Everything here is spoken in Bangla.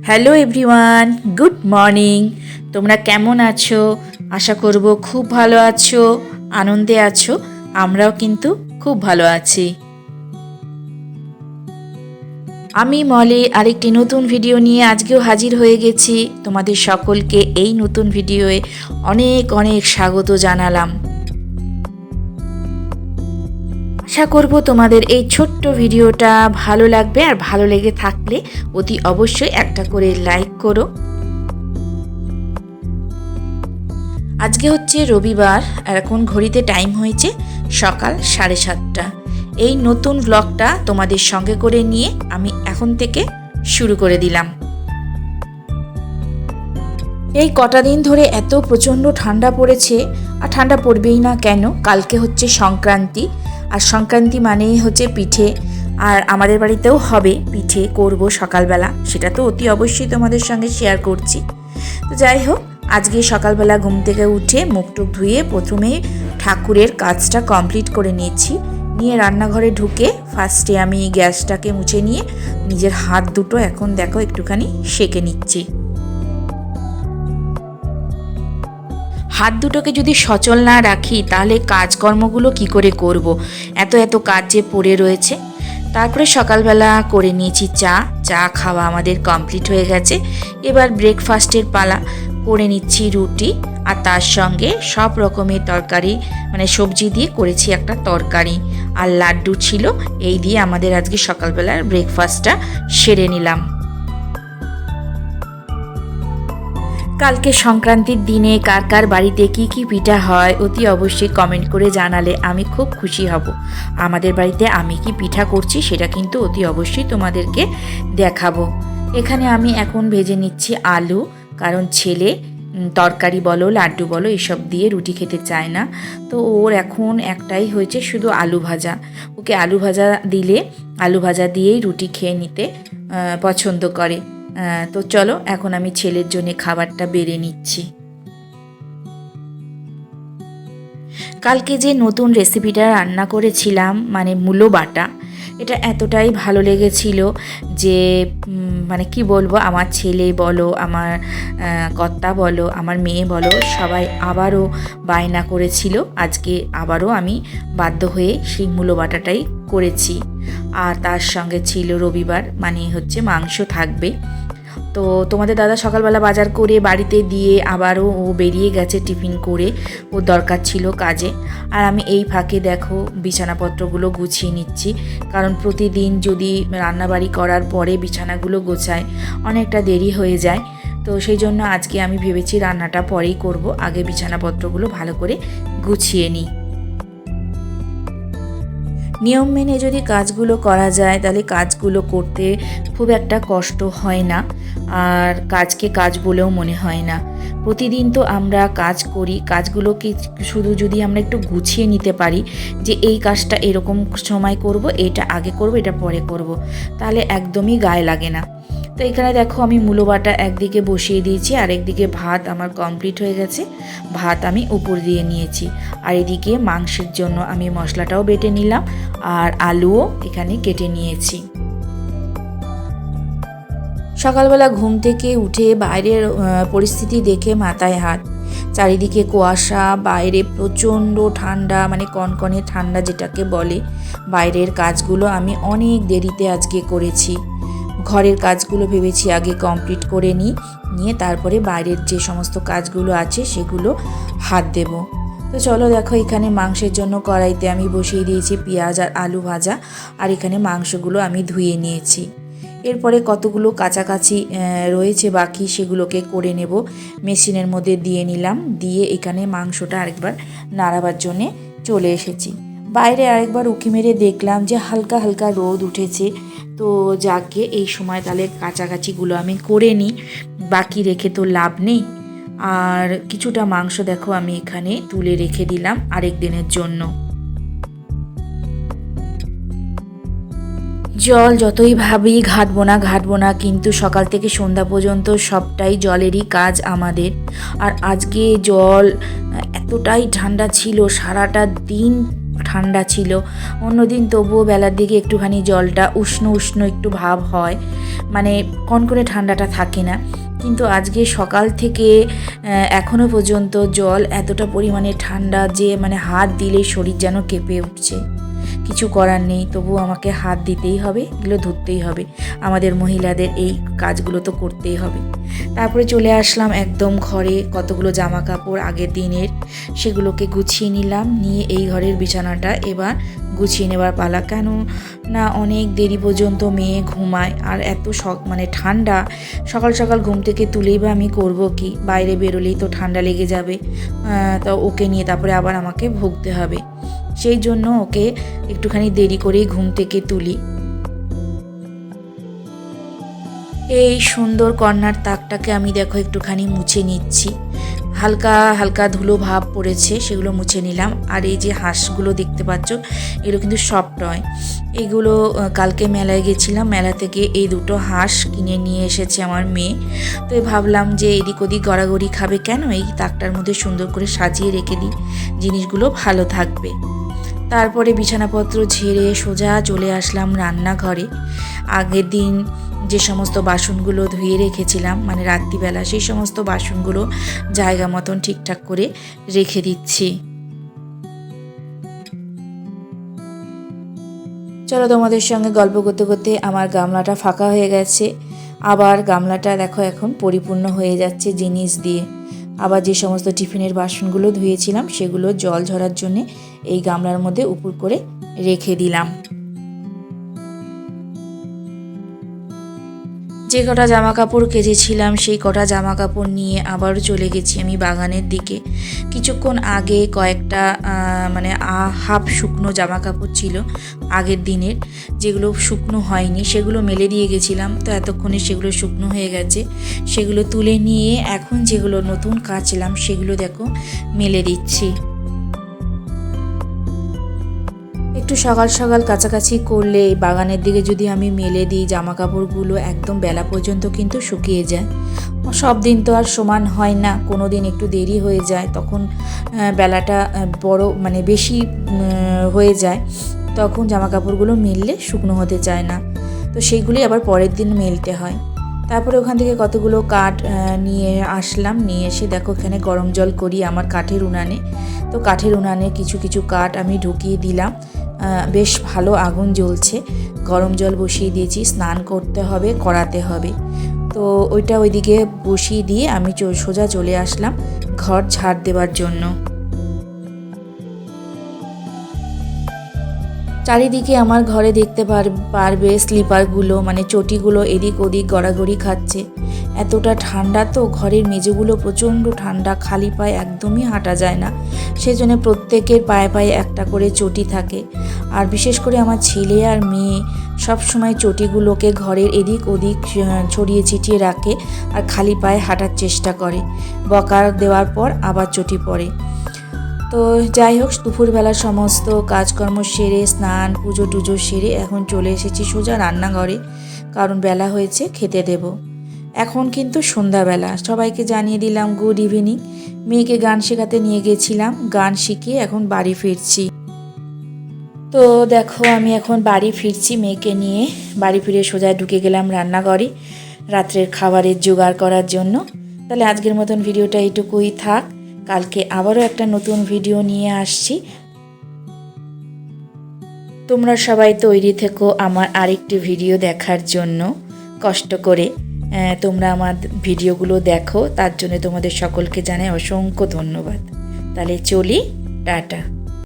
Hello everyone, good morning. তোমরা কেমন আছো? আশা করব খুব ভালো আছো, আনন্দে আছো। আমরাও কিন্তু খুব ভালো আছি। আমি মলে আরেকটি নতুন ভিডিও নিয়ে আজকেও হাজির হয়ে গেছি। তোমাদের সকলকে এই নতুন ভিডিওয়ে অনেক অনেক স্বাগত জানালাম। আশা করব তোমাদের এই ছোট্ট ভিডিওটা ভালো লাগবে, আর ভালো লেগে থাকলে অতি অবশ্যই একটা করে লাইক করো। আজকে হচ্ছে রবিবার, আর এখন ঘড়িতে টাইম হয়েছে সকাল 7:30। এই নতুন ব্লগটা তোমাদের সঙ্গে করে নিয়ে আমি এখন থেকে শুরু করে দিলাম। এই কটা দিন ধরে এত প্রচণ্ড ঠান্ডা পড়েছে, আর ঠান্ডা পড়বেই না কেন? কালকে হচ্ছে সংক্রান্তি, আর সংক্রান্তি মানেই হচ্ছে পিঠে। আর আমাদের বাড়িতেও হবে, পিঠে করব সকালবেলা, সেটা তো অতি অবশ্যই তোমাদের সঙ্গে শেয়ার করছি। তো যাই হোক, আজকে সকালবেলা ঘুম থেকে উঠে মুখ টুক ধুয়ে প্রথমে ঠাকুরের কাজটা কমপ্লিট করে নিয়েছি। নিয়ে রান্নাঘরে ঢুকে ফার্স্টে আমি গ্যাসটাকে মুছে নিয়ে নিজের হাত দুটো এখন দেখো একটুখানি সেঁকে নিচ্ছি। হাত দুটোকে যদি সচল না রাখি তাহলে কাজকর্মগুলো কি করে করব? এত এত কাজ যে পড়ে রয়েছে। তারপরে সকালবেলা করে নিয়েছি চা খাওয়া আমাদের কমপ্লিট হয়ে গেছে। এবার ব্রেকফাস্টের পালা। করে নিচ্ছি রুটি, আর তার সঙ্গে সব রকমের তরকারি, মানে সবজি দিয়ে করেছি একটা তরকারি, আর লাড্ডু ছিল। এই দিয়ে আমাদের আজকে সকালবেলার ব্রেকফাস্টটা সেরে নিলাম। কালকে সংক্রান্তির দিনে কার কার বাড়িতে কি কি পিঠা হয় অতি অবশ্যই কমেন্ট করে জানালে আমি খুব খুশি হব। আমাদের বাড়িতে আমি কি পিঠা করছি সেটা কিন্তু অতি অবশ্যই তোমাদেরকে দেখাবো। এখানে আমি এখন ভেজে নিচ্ছি আলু, কারণ ছেলে তরকারি বলো লাড্ডু বলো এসব দিয়ে রুটি খেতে চায় না। তো ওর এখন একটাই হয়েছে, শুধু আলু ভাজা। ওকে আলু ভাজা দিলে আলু ভাজা দিয়েই রুটি খেয়ে নিতে পছন্দ করে। তো চলো এখন আমি ছেলের জন্য খাবারটা বেড়ে নিচ্ছি। কালকে যে নতুন রেসিপিটা রান্না করেছিলাম, মানে মূলো বাটা, এটা এতটাই ভালো লেগেছিল যে মানে কি বলবো, আমার ছেলে বলো, আমার কর্তা বলো, আমার মেয়ে বলো, সবাই আবারও বায়না করেছিল। আজকে আবারও আমি বাধ্য হয়ে সেই মূলো বাটাটাই করেছি। আর তার সঙ্গে ছিল রবিবার, মানে হচ্ছে মাংস থাকবে। তো তোমাদের দাদা সকালবেলা বাজার করে বাড়িতে দিয়ে আবারও ও বেরিয়ে গেছে টিফিন করে, ওর দরকার ছিল কাজে। আর আমি এই ফাঁকে দেখো বিছানাপত্রগুলো গুছিয়ে নিচ্ছি, কারণ প্রতিদিন যদি রান্নাবাড়ি করার পরে বিছানাগুলো গোছায় অনেকটা দেরি হয়ে যায়। তো সেই জন্য আজকে আমি ভেবেছি রান্নাটা পরেই করব, আগে বিছানাপত্রগুলো ভালো করে গুছিয়ে নিই। নিয়ম মেনে যদি কাজগুলো করা যায় তাহলে কাজগুলো করতে খুব একটা কষ্ট হয় না, আর কাজকে কাজ বলেও মনে হয় না। প্রতিদিন তো আমরা কাজ করি, কাজগুলোকে শুধু যদি আমরা একটু গুছিয়ে নিতে পারি যে এই কাজটা এরকম সময় করব, এটা আগে করব, এটা পরে করব, তাহলে একদমই গায়ে লাগে না। তো এখানে দেখো আমি মূলো বাটা একদিকে বসিয়ে দিয়েছি, আর একদিকে ভাত আমার কমপ্লিট হয়ে গেছে। ভাত আমি উপর দিয়ে নিয়েছি, আর এদিকে মাংসের জন্য আমি মশলাটাও বেটে নিলাম, আর আলুও এখানে কেটে নিয়েছি। সকালবেলা ঘুম থেকে উঠে বাইরের পরিস্থিতি দেখে মাথায় হাত। চারিদিকে কুয়াশা, বাইরে প্রচণ্ড ঠান্ডা, মানে কনকনে ঠান্ডা যেটাকে বলে। বাইরের কাজগুলো আমি অনেক দেরিতে আজকে করেছি। ঘরের কাজগুলো ভেবেছি আগে কমপ্লিট করে নিয়ে তারপরে বাইরের যে সমস্ত কাজগুলো আছে সেগুলো হাত দেব। তো চলো দেখো, এখানে মাংসের জন্য কড়াইতে আমি বসিয়ে দিয়েছি পেঁয়াজ আর আলু ভাজা, আর এখানে মাংসগুলো আমি ধুয়ে নিয়েছি। এরপরে কতগুলো কাছাকাছি রয়েছে বাকি, সেগুলোকে করে নেব। মেশিনের মধ্যে দিয়ে নিলাম, দিয়ে এখানে মাংসটা আরেকবার নাড়াবার জন্যে চলে এসেছি। বাইরে আরেকবার উঁকি মেরে দেখলাম যে হালকা হালকা রোদ উঠেছে। তো যাকে এই সময় তাহলে কাছাকাছিগুলো আমি করে নিই, বাকি রেখে তো লাভ নেই। আর কিছুটা মাংস দেখো আমি এখানে তুলে রেখে দিলাম আরেক দিনের জন্য। জল যতই ভাবি ঘাটবো না, কিন্তু সকাল থেকে সন্ধ্যা পর্যন্ত সবটাই জলেরই কাজ আমাদের। আর আজকে জল এতটাই ঠান্ডা ছিল, সারাটা দিন ঠান্ডা ছিল। অন্যদিন তবুও বেলার দিকে একটুখানি জলটা উষ্ণ উষ্ণ একটু ভাব হয়, মানে কনকনে ঠান্ডাটা থাকে না। কিন্তু আজকে সকাল থেকে এখনও পর্যন্ত জল এতটা পরিমাণে ঠান্ডা যে মানে হাত দিলেই শরীর যেন কেঁপে উঠছে। কিছু করার নেই, তবুও আমাকে হাত দিতেই হবে, এগুলো ধরতেই হবে। আমাদের মহিলাদের এই কাজগুলো তো করতেই হবে। তারপরে চলে আসলাম একদম ঘরে, কতগুলো জামা কাপড় আগের দিনের সেগুলোকে গুছিয়ে নিলাম। নিয়ে এই ঘরের বিছানাটা এবার গুছিয়ে নেবার পালা। কেন না অনেক দেরি পর্যন্ত মেয়ে ঘুমায়, আর এত মানে ঠান্ডা, সকাল সকাল ঘুম থেকে তুলেই বা আমি করব কি, বাইরে বেরোলেই তো ঠান্ডা লেগে যাবে। তো ওকে নিয়ে তারপরে আবার আমাকে ভুগতে হবে, সেই জন্য ওকে একটুখানি দেরি করেই ঘুম থেকে তুলি। এই সুন্দর কর্নার তাকটাকে আমি দেখো একটুখানি মুছে নিচ্ছি, হালকা হালকা ধুলো ভাব পড়েছে, সেগুলো মুছে নিলাম। আর এই যে হাঁসগুলো দেখতে পাচ্ছ, এগুলো কিন্তু সফট নয়। এগুলো কালকে মেলায় গেছিলাম, মেলা থেকে এই দুটো হাঁস কিনে নিয়ে এসেছে আমার মেয়ে। তো ভাবলাম যে এদিক ওদিক গড়াগড়ি খাবে কেন, এই তাকটার মধ্যে সুন্দর করে সাজিয়ে রেখে দিই, জিনিসগুলো ভালো থাকবে। তারপরে বিছানাপত্র ঝেড়ে সোজা চলে আসলাম রান্নাঘরে। আগের দিন যে সমস্ত বাসনগুলো ধুয়ে রেখেছিলাম মানে রাত্রিবেলা, সেই সমস্ত বাসনগুলো জায়গা মতন ঠিকঠাক করে রেখে দিচ্ছি। চলো তোমাদের সঙ্গে গল্প করতে করতে আমার গামলাটা ফাঁকা হয়ে গেছে। আবার গামলাটা দেখো এখন পরিপূর্ণ হয়ে যাচ্ছে জিনিস দিয়ে। আবার যে সমস্ত টিফিনের বাসনগুলো ধুয়েছিলাম সেগুলো জল ঝরার জন্যে এই গামলার মধ্যে উপর করে রেখে দিলাম। যে কটা জামা কাপড় কেচেছিলাম সেই কটা জামা কাপড় নিয়ে আবারও চলে গেছি আমি বাগানের দিকে। কিছুক্ষণ আগে কয়েকটা মানে হাফ শুকনো জামা কাপড় ছিল আগের দিনের, যেগুলো শুকনো হয়নি, সেগুলো মেলে দিয়ে গেছিলাম। তো এতক্ষণে সেগুলো শুকনো হয়ে গেছে, সেগুলো তুলে নিয়ে এখন যেগুলো নতুন কাচলাম সেগুলো দেখো মেলে দিচ্ছি। একটু সকাল সকাল কাছাকাছি করলে বাগানের দিকে যদি আমি মেলে দিই জামা কাপড়গুলো একদম বেলা পর্যন্ত কিন্তু শুকিয়ে যায়। সব দিন তো আর সমান হয় না, কোনো দিন একটু দেরি হয়ে যায়, তখন বেলাটা বড় মানে বেশি হয়ে যায়, তখন জামা কাপড়গুলো মেললে শুকনো হতে চায় না, তো সেইগুলি আবার পরের দিন মেলতে হয়। তারপরে ওখান থেকে কতগুলো কাঠ নিয়ে আসলাম, নিয়ে এসে দেখো এখানে গরম জল করি আমার কাঠের উনানে। তো কাঠের উনানে কিছু কিছু কাঠ আমি ঢুকিয়ে দিলাম, বেশ ভালো আগুন জ্বলছে, গরম জল বসিয়ে দিয়েছি, স্নান করতে হবে, করাতে হবে। তো ওইটা ওইদিকে বসিয়ে দিয়ে আমি সোজা চলে আসলাম ঘর ঝাড় দেওয়ার জন্য। চারিদিকে আমার ঘরে দেখতে পারবে স্লিপারগুলো মানে চটিগুলো এদিক ওদিক গড়াগড়ি খাচ্ছে। এতটা ঠান্ডা, তো ঘরের মেঝেগুলো প্রচণ্ড ঠান্ডা, খালি পায়ে একদমই হাঁটা যায় না, সেজন্য প্রত্যেকের পায়ে পায়ে একটা করে চটি থাকে। আর বিশেষ করে আমার ছেলে আর মেয়ে সব সময় চটিগুলোকে ঘরের এদিক ওদিক ছড়িয়ে ছিটিয়ে রাখে আর খালি পায়ে হাঁটার চেষ্টা করে। বকা দেওয়ার পর আবার চটি পরে। তো যাই হোক, দুপুরবেলার সমস্ত কাজকর্ম সেরে স্নান পুজো টুজো সেরে এখন চলে এসেছি সোজা রান্নাঘরে, কারণ বেলা হয়েছে, খেতে দেব। এখন কিন্তু সন্ধ্যাবেলা। সবাইকে জানিয়ে দিলাম গুড ইভিনিং। মেয়েকে গান শেখাতে নিয়ে গেছিলাম, গান শিখিয়ে এখন বাড়ি ফিরছি। তো দেখো আমি এখন বাড়ি ফিরছি মেয়েকে নিয়ে, বাড়ি ফিরে সোজা ঢুকে গেলাম রান্নাঘরে রাত্রের খাবারের জোগাড় করার জন্য। তাহলে আজকের মতন ভিডিওটা এইটুকুই থাক, কালকে আবারও একটা নতুন ভিডিও নিয়ে আসছি। তোমরা সবাই তৈরি থেকো আমার আরেকটি ভিডিও দেখার জন্য, কষ্ট করে তোমরা আমার ভিডিওগুলো দেখো, তার জন্য তোমাদের সকলকে জানাই অসংখ্য ধন্যবাদ। তাহলে চলি, টাটা।